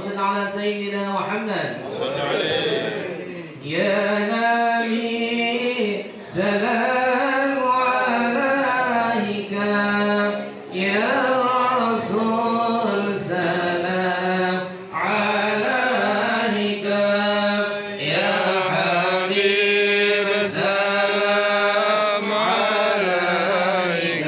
صل على سيدنا محمد يا نبي سلام عليك يا رسول سلام عليك يا حبيب سلام عليك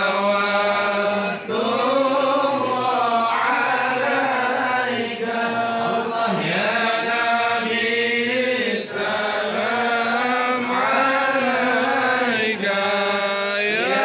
صلوات الله عليك الله يا نبي سلام عليك يا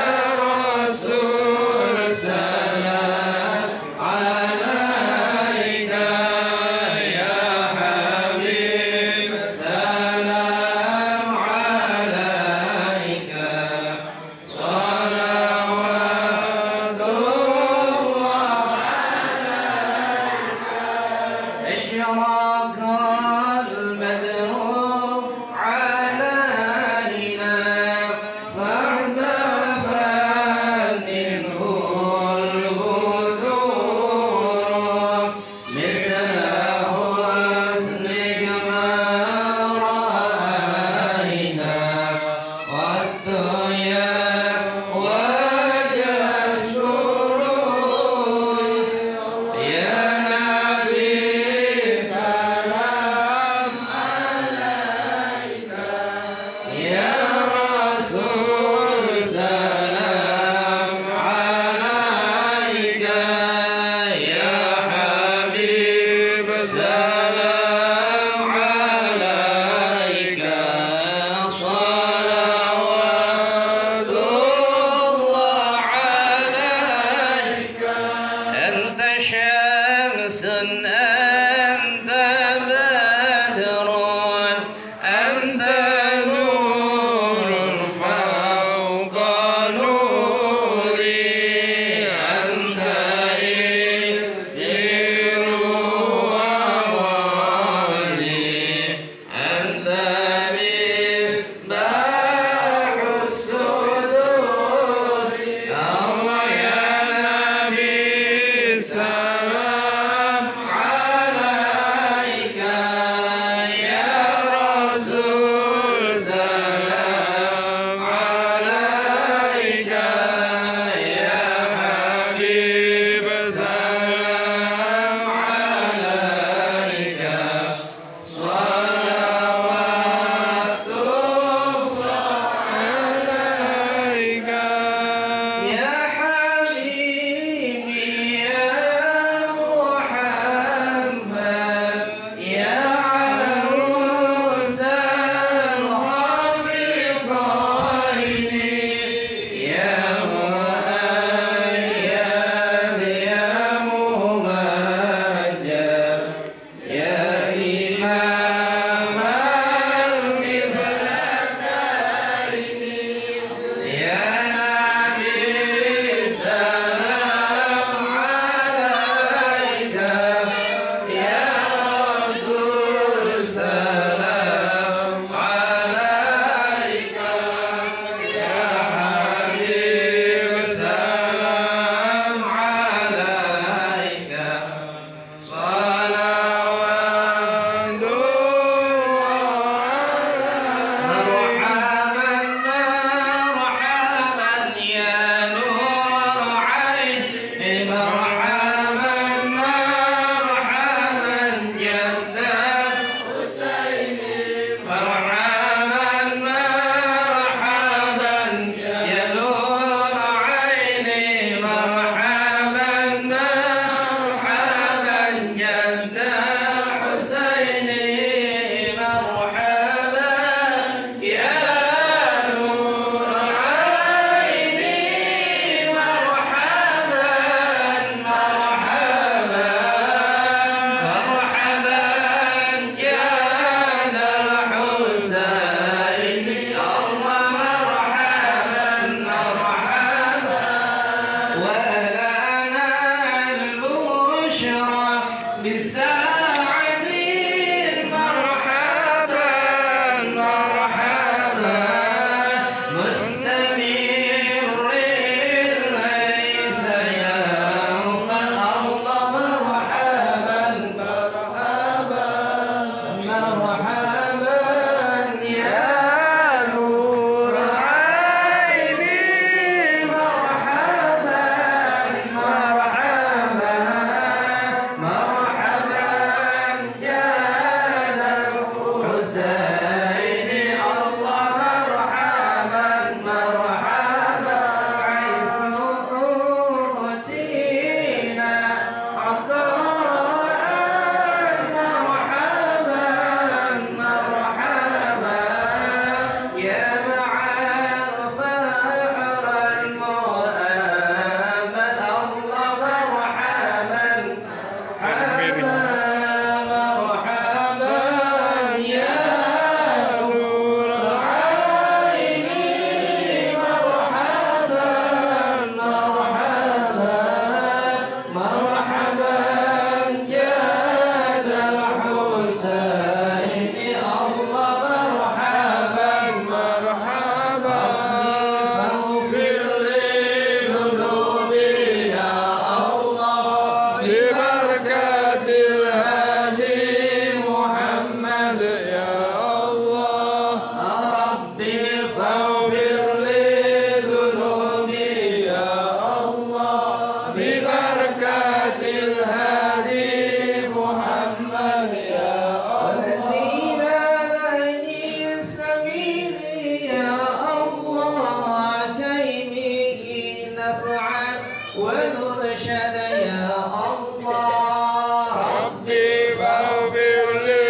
رشد يا الله ربي فاغفر لي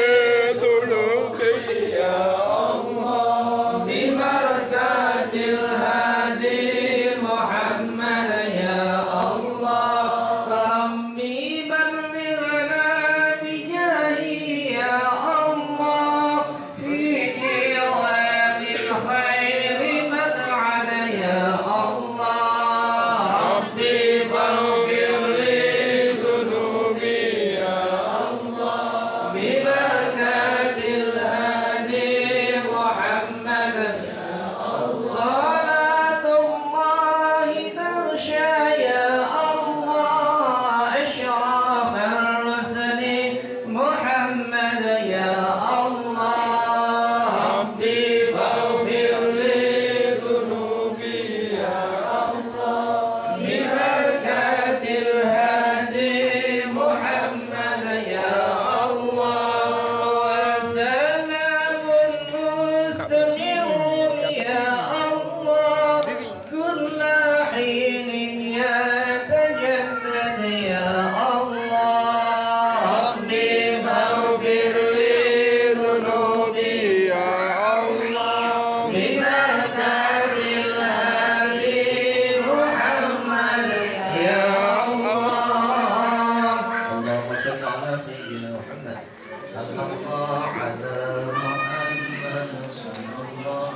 ذنوبي يا الله ببركة الهادي محمد يا الله ربي بلغنا بجاهه يا الله في ديوان الخير مدعنا يا الله ربي فاغفر لي ذنوبي يا الله ببركة الهادي محمد صلاة الله تغشى يا الله أشرف الرسل محمد يا الله ربي فاغفر لي ذنوبي يا الله ببركة الهادي محمد يا الله وسلام مستمر يا الله كل حين يتجدد يا الله ربي فاغفر لي ذنوبي يا الله ببركة الهادي محمد يا الله اللهم صل على سيدنا محمد صلى الله على محمد صلى الله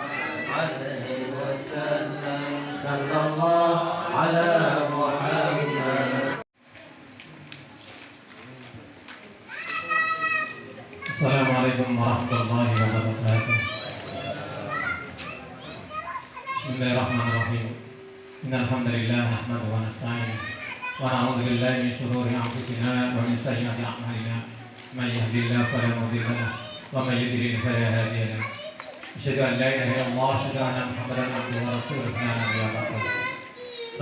عليه وسلم صلى الله على محمد. Assalamualaikum warahmatullahi wabarakatuh. Bismillahirrahmanirrahim. Innal hamdalillah nahmaduhu wa nasta'inuhu wa na'udzu billahi min shururi anfusina wa min sayyiati a'malina. May yahdihillahu fala mudilla lahu wa may yudlil fala hadiya lahu. Asyhadu an la ilaha illallah wa asyhadu anna Muhammadan abduhu wa rasuluhu la nabiyya ba'dahu.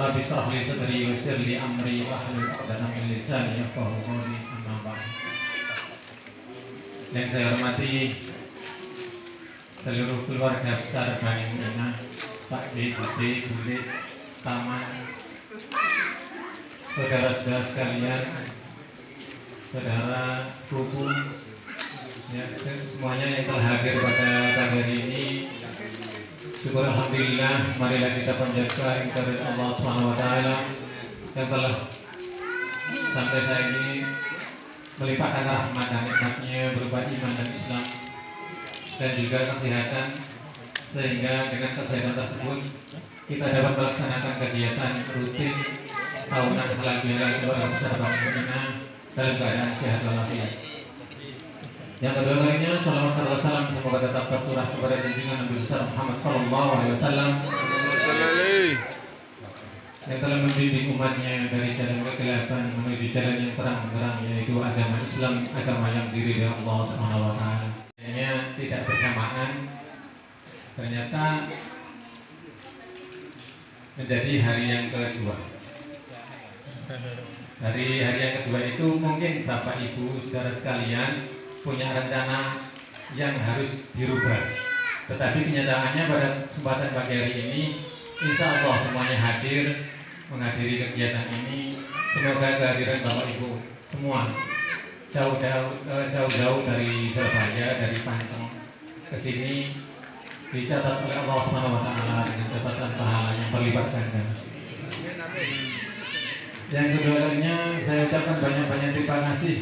Rabbi shrah li sadri wa yassir li amri wa hlul 'uqdatam min lisani yafqahu qawli. Amma ba'd. Yang saya hormati seluruh keluarga besar Bani Mu'minah, Pak D, Bude, Bule, Taman, saudara-saudara sekalian, saudara sepupu, ya, semuanya yang telah hadir pada pagi hari ini. Syukur alhamdulillah, marilah kita panjatkan kepada Allah Subhanahu wa taala yang telah sampai saat ini melimpahkan rahmat dan nikmatnya berupa iman dan Islam dan juga kesehatan, sehingga dengan kesehatan tersebut kita dapat melaksanakan kegiatan rutin tahunan halal bihalal keluarga besar Bani Mu'minah dalam keadaan sehat walafiat. Yang kedua kalinya, salawat serta salam semoga tetap tercurah kepada junjungan Nabi besar Muhammad Sallallahu Alaihi Wasallam yang telah membimbing umatnya dari jalan kegelapan menuju jalan yang terang benderang, yaitu agama Islam, agama yang diri dari Allah Subhanahu wa taala. Hanya tidak bersamaan, ternyata menjadi hari yang kedua. Dari hari yang kedua itu mungkin Bapak Ibu saudara sekalian punya rencana yang harus dirubah. Tetapi kenyataannya pada kesempatan pagi hari ini, insya Allah semuanya hadir menghadiri kegiatan ini. Semoga kehadiran Bapak Ibu semua jauh-jauh dari Surabaya, dari Panteng ke sini dicatat oleh Allah Subhanahu wa taala dengan catatan pahala yang berlipat ganda. Yang kedua kalinya, saya ucapkan banyak-banyak terima kasih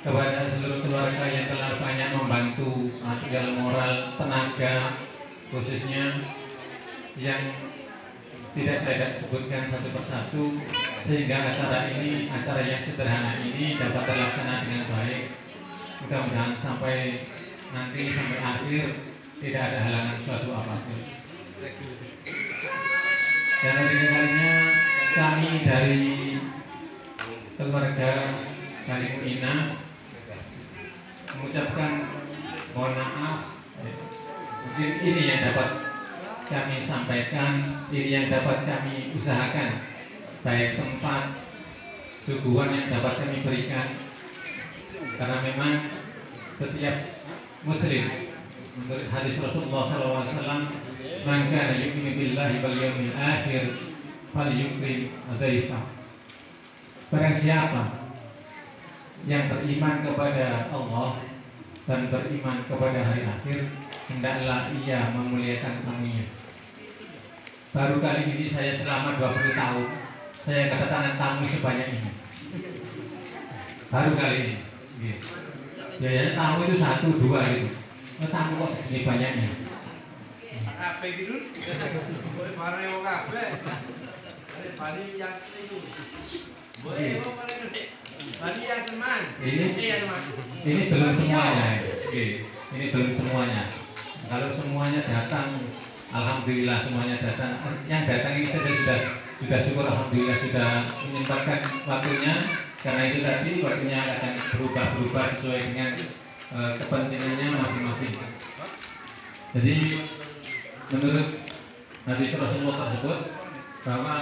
kepada seluruh keluarga yang telah banyak membantu material, moral, tenaga, khususnya yang tidak saya sebutkan satu persatu, sehingga acara yang sederhana ini dapat terlaksana dengan baik. Mudah-mudahan sampai nanti, sampai akhir, tidak ada halangan suatu apapun. Dan ketiga-kalinya, kami dari keluarga Bani Mu'minah mengucapkan mohon maaf. Mungkin ini yang dapat kami sampaikan, ini yang dapat kami usahakan, baik tempat, suguhan yang dapat kami berikan, karena memang setiap muslim menurut hadis Rasulullah SAW, man kana yu'minu billahi wal yawmil akhir falyukrim dhaifah. Barang siapa yang beriman kepada Allah dan beriman kepada hari akhir, hendaklah ia memuliakan tamunya. Baru kali ini saya selama 20 tahun saya kedatangan tamu sebanyak ini. Baru kali ini. Biasanya tamu itu 1, 2 gitu. Tamu kok segini banyaknya. Apa gitu? Boleh barang yang apa? Ada bani yang itu. Boleh mau barang gede. Bani yang seman. Ini belum semuanya. Ini belum semuanya. Kalau semuanya datang, alhamdulillah semuanya datang. Yang datang ini saja sudah syukur, alhamdulillah sudah menyempatkan waktunya. Karena itu tadi waktunya akan berubah-berubah sesuai dengan kepentingannya masing-masing. Jadi menurut hadis Rasulullah tersebut bahwa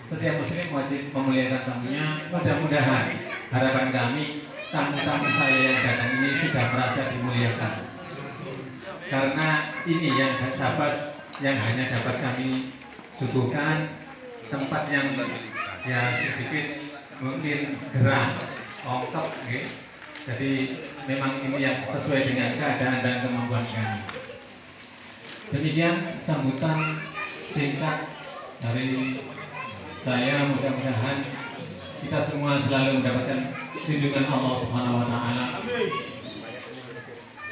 setiap muslim wajib memuliakan tamunya. Mudah-mudahan harapan kami tamu-tamu saya yang datang ini sudah merasa dimuliakan. Karena ini yang hanya dapat kami suguhkan, tempat yang ya sedikit mungkin gerah, ongkok, gitu. Jadi memang ini yang sesuai dengan keadaan dan kemampuan kami. Demikian sambutan singkat dari saya. Mudah-mudahan kita semua selalu mendapatkan lindungan Allah Subhanahu wa Ta'ala.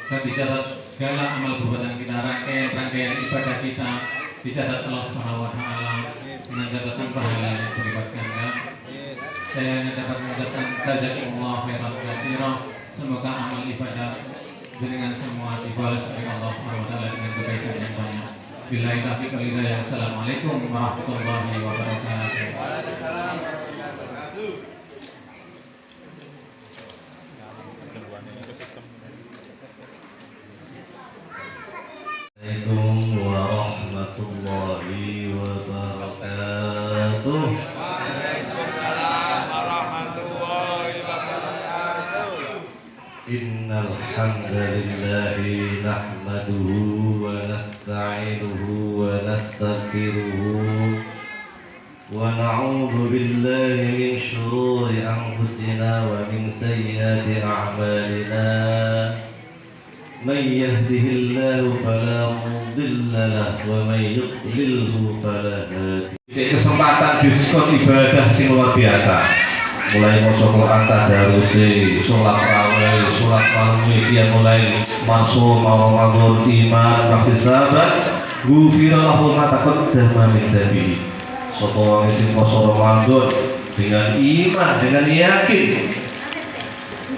Dan dicatat segala amal perbuatan kita, rangkaian ibadah kita dicatat Allah Subhanahu wa Ta'ala dengan catatan pahala yang berlipat ganda. Saya hanya dapat mengucapkan jazakumullah khairan katsira. Semoga amal ibadah dengan semua dibalas oleh Allah Subhanahu wa Ta'ala dengan kebaikan yang banyak. Billahi taufiq wal hidayah. Assalamualaikum warahmatullahi wabarakatuh. Assalamualaikum warahmatullahi wabarakatuh. Waalaikumsalam warahmatullahi wabarakatuh. Innal hamdalillahi nahmaduhu wa nasta'inuhu wa nastaghfiruhu wa na'udzu billahi min shururi anfusina wa min sayyiati a'malina. Man yahdihillahu fala mudilla lahu wa man yudlilhu fala hadiya. Kesempatan diskon ibadah sing luar biasa. Mulai maca Quran tadarus, salat tarawih, salat malam dia mulai masuk Ramadan iman ihtisaban ghufira lahu ma taqaddama min dhanbihi. Sapa wong sing poso Ramadan dengan iman, dengan yakin,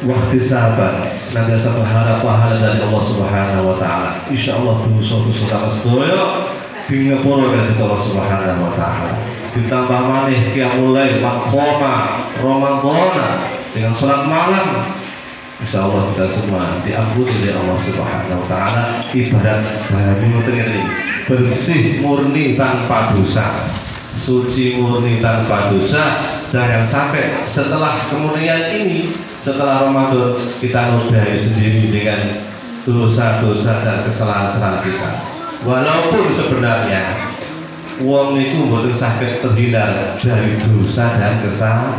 ihtisaban senantiasa berharap pahala dari Allah Subhanahu wa Ta'ala. Insyaallah dosa-dosa kita sedaya dingepuro dari Allah Subhanahu wa Ta'ala. Ditambah maneh qiyamul lail maqama Ramadan dengan salat malam, insyaallah kita semua diampuni oleh Allah Subhanahu wa Ta'ala. Ibarat bahami ngoten iki, bersih murni tanpa dosa, suci murni tanpa dosa. Jangan sampai setelah kemuliaan ini, setelah Ramadan, kita nodai sendiri dengan dosa-dosa dan kesalahan-kesalahan kita. Walaupun sebenarnya wong itu mboten saged terhindar dari dosa dan kesalahan,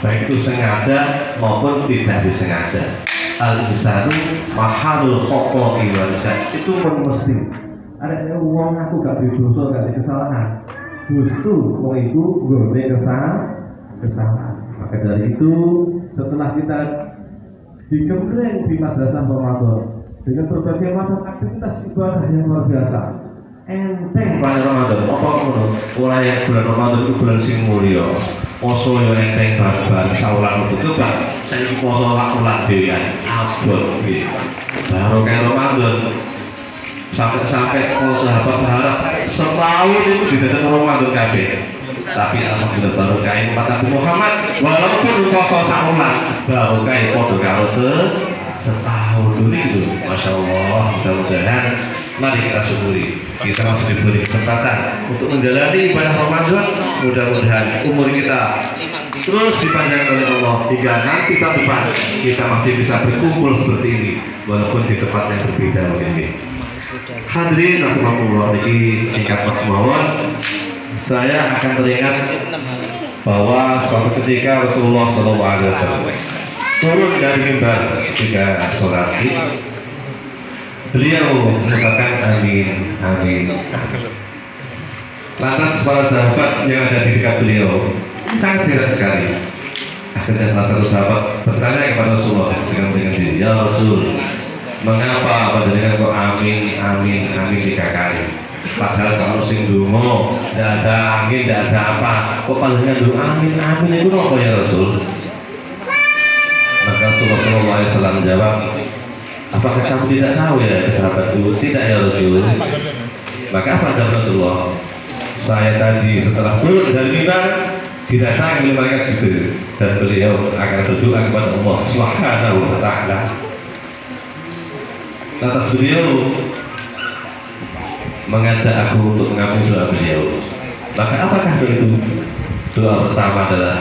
baik itu sengaja maupun tidak disengaja. Al-insanu mahalul khoto'i wal syai. Itu pun mesti ada wong aku gak dosa, gak kesalahan, justru wong itu nggone kesalahan. Maka dari itu setelah kita digembleng di madrasah Ramadan dengan berbagai macam aktivitas ibadah yang luar biasa, enteng pada Ramadan. Apa ngono? Mulai bulan Ramadan itu bulan sing mulya. Poso yo enteng babar saulan itu coba. Saiki poso lak-lak dhewean abot nggih. Baru kayak Ramadan. Sampai kalau sahabat berharap setahun itu didadak Ramadan kabeh. Tapi alhamdulillah baru kayak Nabi Muhammad walaupun poso saulan baru kayak podo karo setahun dulu itu. Masya Allah, mudah-mudahan mari kita syukuri, kita masih diberi kesempatan untuk menjalani ibadah Ramadan. Mudah-mudahan umur kita terus dipanjangkan oleh Allah hingga nanti tahun depan kita masih bisa berkumpul seperti ini walaupun di tempat yang berbeda. Hadirin rahimakumullah, ini singkat mawon saya akan teringat bahwa suatu ketika Rasulullah SAW turun dari mimbar ketika sholat Id, beliau mengucapkan amin, amin. Lantas para sahabat yang ada di dekat beliau sangat heran sekali. Akhirnya salah satu sahabat bertanya kepada Rasulullah dengan diri, ya Rasul, mengapa panjenengan kok amin, amin, amin 3 kali? Padahal kalau sing dungo, tidak ada angin, tidak ada apa, kok panjenengan dungo amin, amin itu apa ya Rasul? Maka Rasulullah SAW menjawab, apakah kamu tidak tahu ya sahabatku? Tidak ya Rasul. Maka apa jawab Rasulullah? Saya tadi setelah turun dari mimbar didatangi oleh malaikat Jibril dan beliau akan berdoa kepada Allah Subhanahu wa taala. Lantas beliau mengajak aku untuk mengampuni doa beliau. Maka apakah itu? Doa pertama adalah,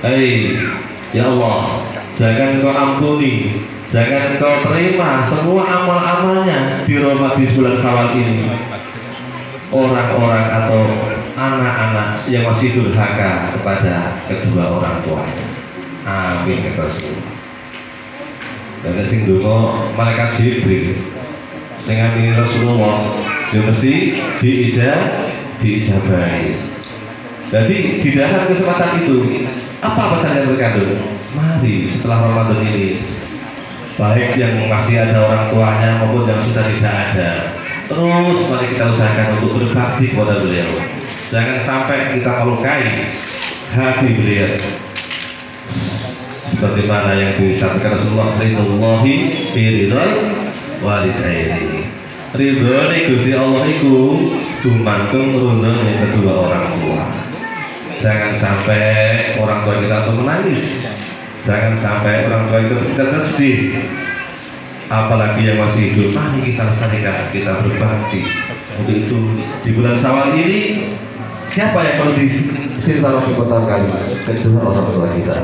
hei ya Allah, jangan kau ampuni, jangan kau terima semua amal-amalnya di Ramadan di bulan Syawal ini orang-orang atau anak-anak yang masih durhaka kepada kedua orang tuanya. Amin kata Rasulullah. Dan sing donga malaikat Jibril sing amini Rasulullah ya mesti diijabahi. Jadi di dalam kesempatan itu apa pesan yang terkandung? Mari setelah Ramadan ini, baik yang masih ada orang tuanya maupun yang sudah tidak ada, terus mari kita usahakan untuk berbakti kepada beliau. Jangan sampai kita melukai hati beliau. Sebagaimana yang disampaikan Rasulullah Ridhollahi fi ridhal walidaini. Ridhone Gusti Allah iku dumantung ridhone kedua orang tua. Jangan sampai orang tua kita itu menangis. Jangan sampai orang tua kita sedih. Apalagi yang masih hidup, mari kita lestarikan, kita berbakti. Untuk itu di bulan Syawal ini, siapa yang perlu diceritakan pertama kali? Kedua orang tua kita.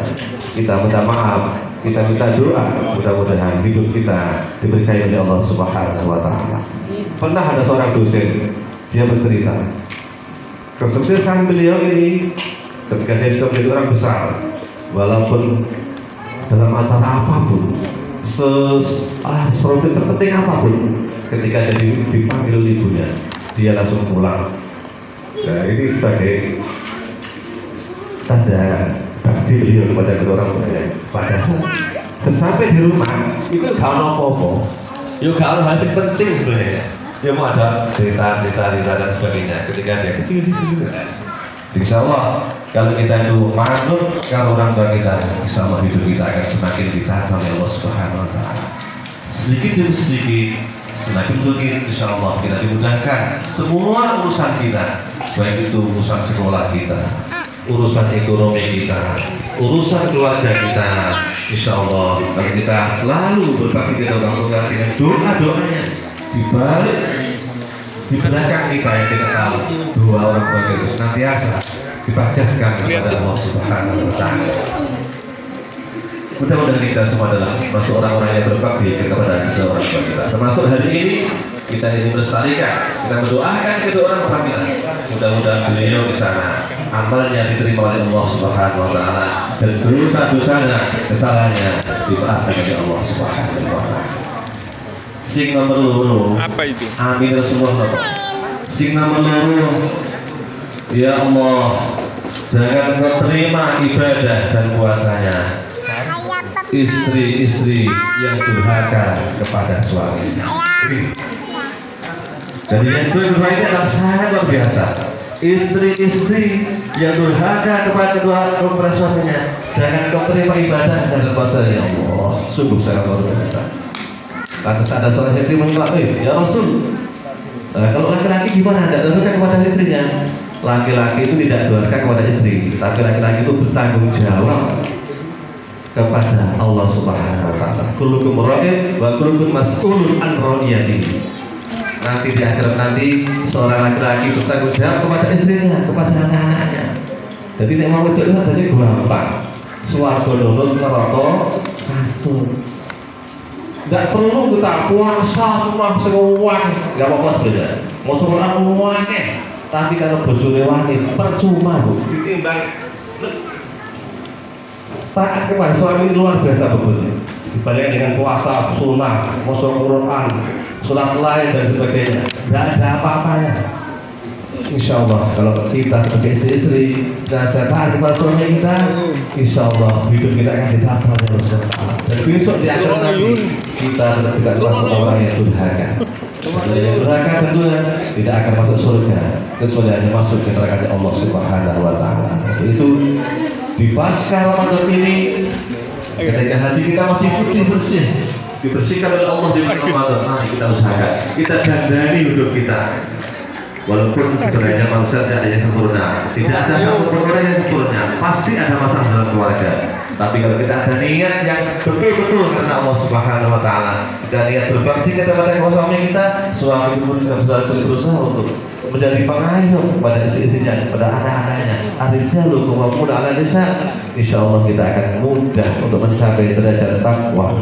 Kita minta maaf, kita minta doa, mudah-mudahan hidup kita diberikan oleh Allah Subhanahu wa taala. Pernah ada seorang dosen, dia bercerita kesuksesan beliau ini ketika dia sudah menjadi orang besar, walaupun dalam masalah apapun, sepenting apapun, ketika dia dipanggil ibunya, dia langsung pulang. Nah, ini sebagai tanda bakti beliau kepada kedua orang tuanya. Padahal sesampai di rumah itu gak ada apa-apa, itu gak ada hasil penting sebenarnya. Dia mau ada cerita dan sebagainya. Ketika dia kecil, insya Allah kalau kita itu manut kalau orang tua kita, insya Allah hidup kita akan semakin ditata oleh Allah Subhanahu wa taala. Sedikit demi sedikit, semakin mungkin insya Allah kita dimudahkan semua urusan kita, baik itu urusan sekolah kita, urusan ekonomi kita, urusan keluarga kita. Insya Allah kalau kita selalu berbakti kepada orang tua dengan doa-doanya di belakang kita yang kita tahu dua orang tua itu senantiasa dipajaskan kepada Allah Subhanahu wa taala. Mudah-mudahan kita semua adalah masuk orang-orang yang berbakti kepada kedua orang tua kita. Termasuk hari ini kita ingin melestarikan, kita mendoakan kedua orang tua kita. Mudah-mudahan beliau di sana amalnya diterima oleh Allah Subhanahu wa taala dan dosa-dosanya, kesalahannya dimaafkan oleh Allah Subhanahu wa taala. Sing nomor loro. Apa itu? Amin Rasulullah. Sing nomor loro. Ya Allah, jangan kau terima ibadah dan puasanya istri-istri yang durhaka kepada suaminya. Jadi yang kedua ini adalah sangat luar biasa. Istri-istri yang durhaka kepada suaminya, jangan kau terima ibadah dan puasanya. Ya Allah, sungguh sangat luar biasa. Lantas ada seorang istri mengelak, ya Rasul, kalau laki-laki gimana? Tidak durhaka kepada istrinya. Laki-laki itu tidak durhaka kepada istri, tapi laki-laki itu bertanggung jawab kepada Allah Subhanahu wa taala. Kullukum ra'in wa kullukum mas'ulun an ra'iyatihi. Nanti di akhirat nanti seorang laki-laki bertanggung jawab kepada istrinya, kepada anak-anaknya. Jadi nek mau itu tadi gampang. Swarga nurut neraka kastur. Enggak perlu kita puasa semua semua, enggak apa-apa sebenarnya. Mau sholat uangnya, Tapi kalau bojone wani percuma Bu. Ditimbang taat kepada suami luar biasa betul. Dibandingkan dengan puasa, sunnah, maca Quran, sholat lain dan sebagainya, tidak ada apa-apanya. Insya Allah kalau kita sebagai istri-istri senantiasa taat kepada suami kita, insya Allah hidup kita akan ditata oleh Allah SWT. Dan besok di akhir nanti kita tidak termasuk orang yang durhaka. Yang durhaka tentunya tidak akan masuk surga kecuali hanya masuk ke neraka Allah Subhanahu Wa Taala. Itu di pasca Ramadan ini, ketika hati kita masih putih bersih, dibersihkan oleh Allah di bulan Ramadan, mari kita usahakan, kita dandani hidup kita. Walaupun sebenarnya manusia tidak ada yang sempurna, tidak ada satu orang yang sempurna, pasti ada masalah dalam keluarga. Tapi kalau kita ada niat yang betul-betul karena Allah Subhanahu Wa Taala, kita niat berbakti kepada suami kita, suami pun kita berusaha untuk menjadi pengayom kepada istri-istrinya, kepada anak-anaknya. Ar-rijalu qawwamuna 'ala nisa. Insyaallah kita akan mudah untuk mencapai derajat takwa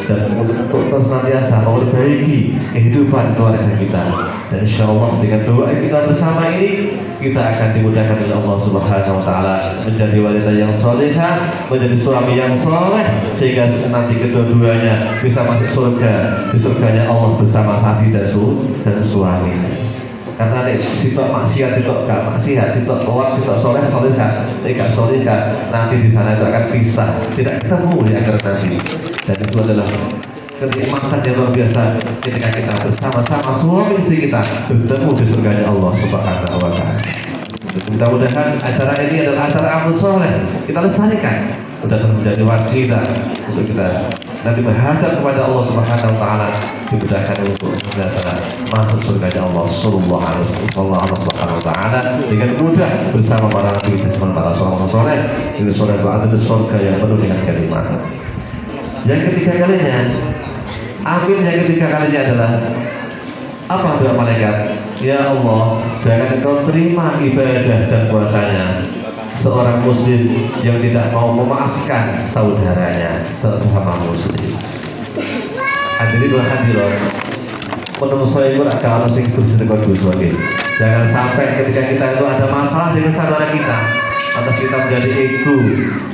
dan untuk senantiasa memperbaiki kehidupan keluarga kita. Dan insyaallah dengan doa kita bersama ini, kita akan dimudahkan oleh Allah Subhanahu Wa Taala menjadi wanita yang solehah, menjadi suami yang soleh, sehingga nanti kedua-duanya bisa masuk surga, di surganya Allah bersama hati dan suami. Karena sitok maksiat, sitok gak maksiat, sitok kuat, sitok soleh, solehah, gak solehah, nanti di sana itu akan pisah, tidak ketemu di akhir nanti. Dan itu adalah kenikmatan yang luar biasa ketika kita bersama-sama suami istri kita bertemu di surganya Allah Subhanahu Wa Taala. Mudah-mudahan acara ini adalah acara amal soleh, kita lestarikan, sudah menjadi wasilah untuk kita nanti menghadap kepada Allah Subhanahu Wa Taala, dimudahkan untuk masuk surganya Allah Subhanahu Wa Taala dengan mudah bersama para nabi dan para sallallahu soleh. Ini surga ada surga yang penuh dengan kenikmatan. Yang ketiga kalinya, amin, yang ketiga kalinya adalah apa doa malaikat? Ya Allah, jangan Engkau terima ibadah dan puasanya seorang muslim yang tidak mau memaafkan saudaranya sesama muslim. Hadirin wa hadirat, menurut saya itu agak harus yang bersedekah dulu. Jangan sampai ketika kita itu ada masalah dengan saudara kita, atas kita menjadi ego,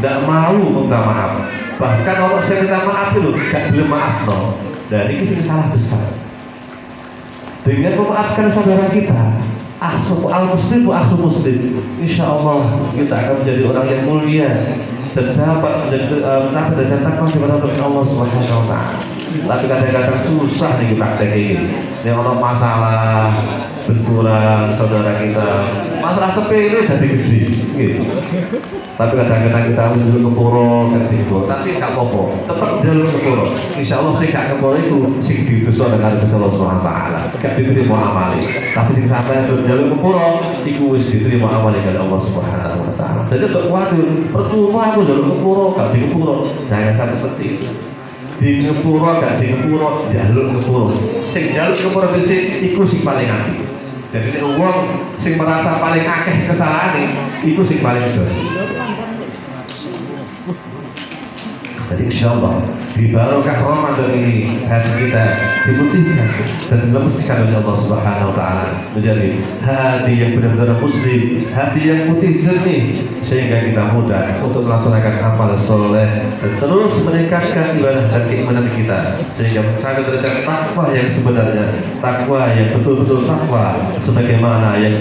tidak mau minta maaf. Bahkan kalau saya minta maaf itu gak boleh maaf no. Dan ini sih salah besar. Dengan memaafkan saudara kita, al-muslim wa akhul muslim, insya Allah kita akan menjadi orang yang mulia dan dapat mencapai derajat takwa kepada Allah Subhanahu Wa Taala. Tapi kadang-kadang susah nih praktek ini. Yang orang masalah benturan saudara kita, masalah sepele jadi gede, gitu. Tapi kadang-kadang kita harus dulu ke puro, tapi nggak apa-apa, tetap jalur ke puro. Insya Allah sih gak ke puro itu sing diutus dengan Allah Subhanahu Wa Taala, gak diterima amali. Tapi sing sampai jalur ke puro, iku wis diterima amali oleh Allah Subhanahu Wa Taala. Jadi untuk khawatir, percuma aku jalur ke puro, gak di puro, jangan sampai seperti itu. Di ngepuro gak di ngepuro, jalur ngepuro. Sing jalur ngepuro bisik iku sing paling apik. Jadi nek wong sing merasa paling akeh kesalahane iku sing paling jos. Jadi insyaallah di barokah Ramadan ini hati kita diputihkan dan dilemeskan oleh Allah Subhanahu Wa Taala menjadi hati yang benar-benar muslim, hati yang putih jernih, sehingga kita mudah untuk melaksanakan amal soleh dan terus meningkatkan ibadah dan keimanan kita sehingga mencapai derajat takwa yang sebenarnya, takwa yang betul-betul takwa sebagaimana yang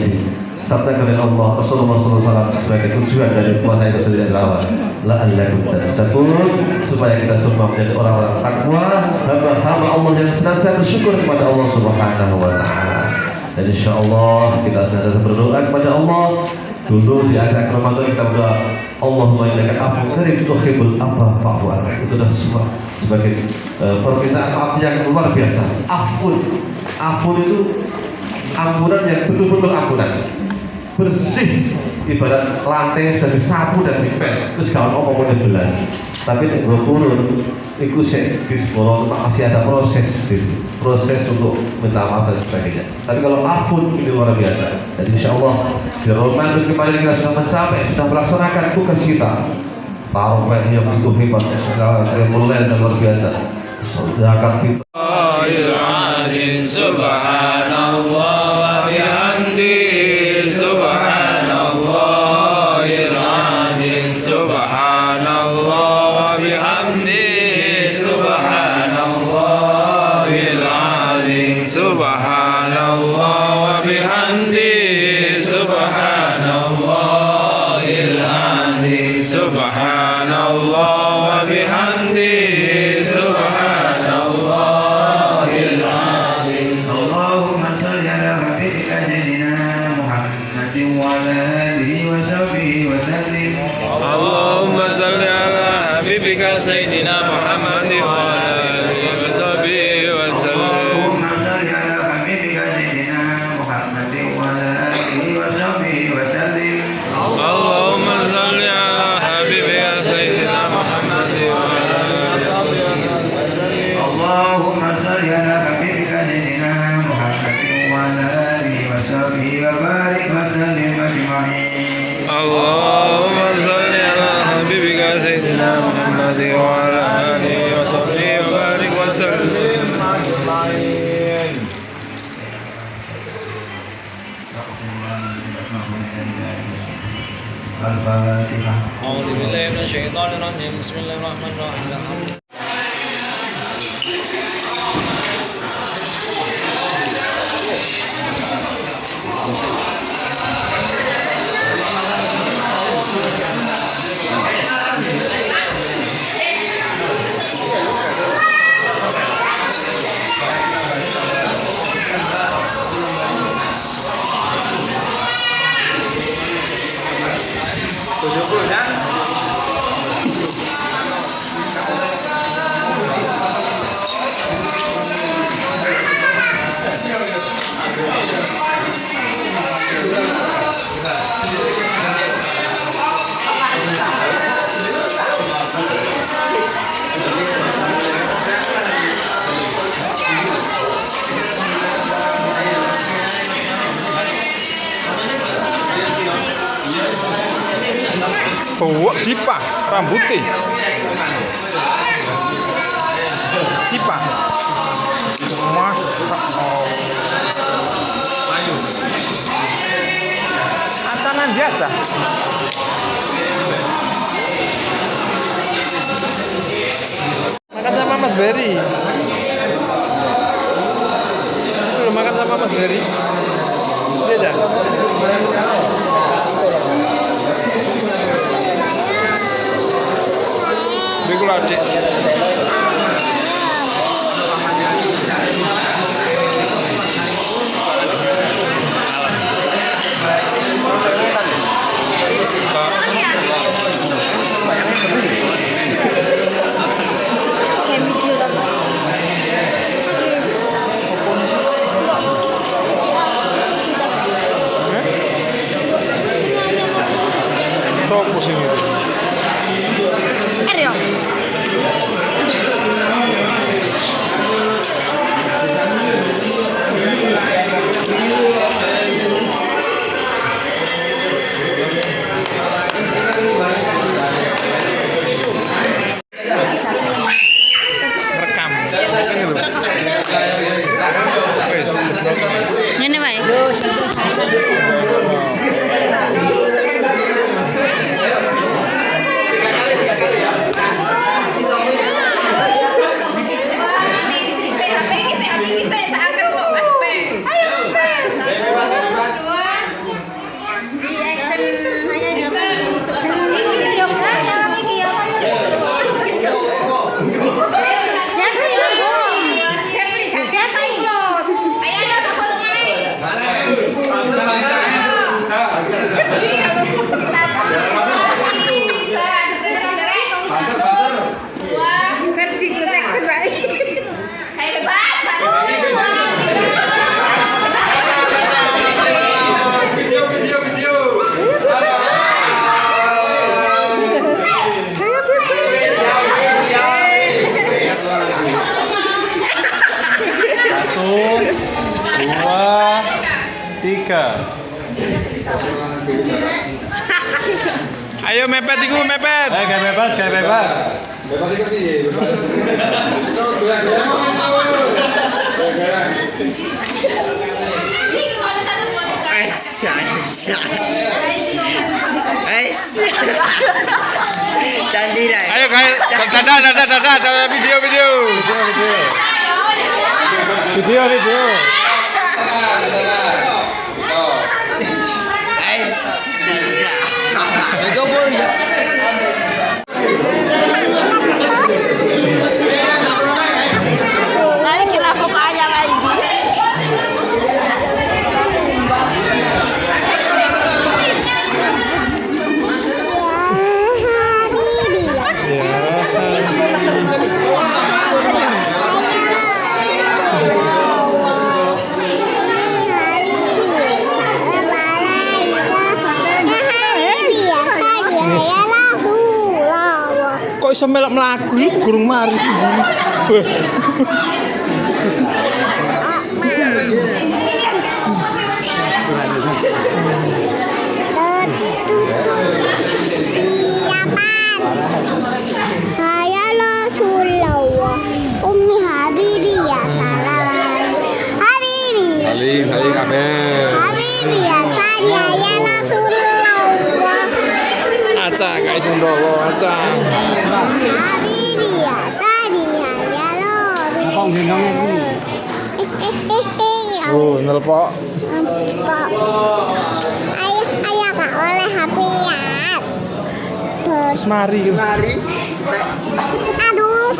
disabdakan oleh Allah Rasulullah SAW sebagai tujuan dari puasa itu sendiri adalah la'allakum tattaqun, supaya kita semua menjadi orang-orang takwa, hamba-hamba Allah yang senantiasa bersyukur kepada Allah Subhanahu Wa Taala. Dan insyaallah kita senantiasa berdoa kepada Allah. Dulu di akhir Ramadan kita berdoa, Allahumma innaka afuwwun karim tuhibbul afwa fa'fu anni. Itu adalah sebagai permintaan maaf yang luar biasa. Afun itu ampunan yang betul-betul ampunan, bersih, ibarat lantai sudah disapu dan dipel, terus kawan apa-apa belas. Tapi nek turun iku sik disporo masih ada proses untuk minta maaf dan sebagainya. Tapi kalau afun ini luar biasa. Jadi insyaallah di Ramadan kemarin kita sudah mencapai, sudah melaksanakan tugas kita. Tarawih yang begitu hebat, segala mulai dan luar biasa. Zakat fitrah. Subhanallah wa bihamdihi آله وصحبه وسلم. اللهم صل على حبيبك سيدنا محمد وعلى آله وصحبه وسلم. اللهم صل على حبيبك سيدنا محمد وعلى آله وصحبه وسلم. اللهم صل على حبيبك سيدنا محمد وعلى آله وصحبه. اللهم صل على حبيبك سيدنا محمد وعلى آله وصحبه وبارك وسلم أجمعين. اللهم صل على حبيبك سيدنا محمد وعلى آله وصحبه وبارك وسلم أجمعين. الفاتحة. أعوذ بالله من الشيطان الرجيم. بسم الله الرحمن الرحيم. Bawa Dipa rambutnya Dipa Masya Allah acanan dia aja makan sama Mas Berry itu makan sama Mas Berry dia Bikul adik. Kayak video apa? Fokus ini. Ariel. Rekam. Wes, Ini baik. Ayo mepet iku mepet. Kayak bebas, kayak bebas. Bebas itu piye? Bebas. Ayo kayak dadah video. Saya kira kok aja lagi. iso melok mlaku lu gurung mari. Saya Rasulullah Ummi Habibi ya salam Habibi Habibi ya saya ya Rasulullah Acah gak iso ndowo acah. Habibi ya saya ya Rasulullah Oh, nelpok. Ayah gak oleh HP ya. Wis mari. Aduh.